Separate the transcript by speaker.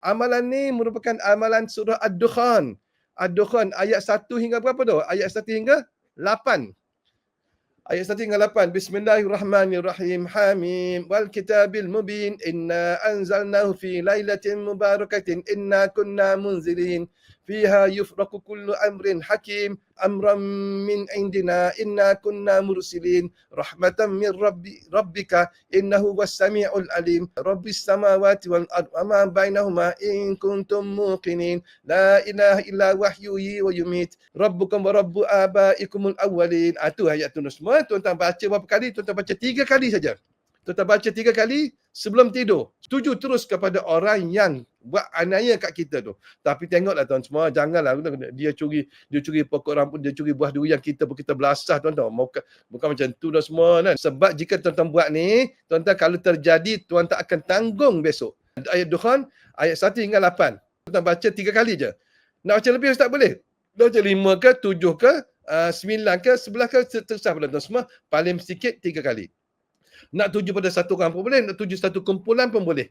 Speaker 1: Amalan ni merupakan amalan surah Ad-Dukhan. Ad-Dukhan ayat 1 hingga berapa tu? Ayat 1 hingga 8. Ayat 1 hingga 8. Bismillahirrahmanirrahim. Hamim. Wal kitabil mubin. Inna anzalnahu fi lailatin mubarakatin. Inna kunna munzirin. Fiha yufraku kullu amrin hakim. Amran min indina. Inna kunna mursilin. Rahmatan min rabbika. Innahu wassami'ul alim. Rabbis samawati wal ard. Wa ma bainahuma in kuntum muqinin. La ilaha illa wahyuhi wa yumit. Rabbukum wa rabbu abaikumul awwalin. Itu ayat tu semua. Tuan-tuan baca berapa kali? Tuan-tuan baca 3 kali saja. Tuan-tuan baca 3 kali sebelum tidur. Tuju terus kepada orang yang buat aniaya kat kita tu. Tapi tengoklah tuan semua, janganlah dia curi pokok rambut, dia curi buah durian kita pun kita belasah tuan-tuan. Bukan macam tu dah semua kan. Sebab jika tuan-tuan buat ni, tuan-tuan kalau terjadi tuan-tuan akan tanggung besok. Ayat Dukhan ayat 1 hingga 8. Tuan-tuan baca 3 kali je. Nak baca lebih tak boleh. Dah baca 5 ke, 7 ke, 9 ke, 11 ke, terserah pada tuan semua. Paling sikit 3 kali. Nak tuju pada satu orang pun boleh, nak tuju satu kumpulan pun boleh.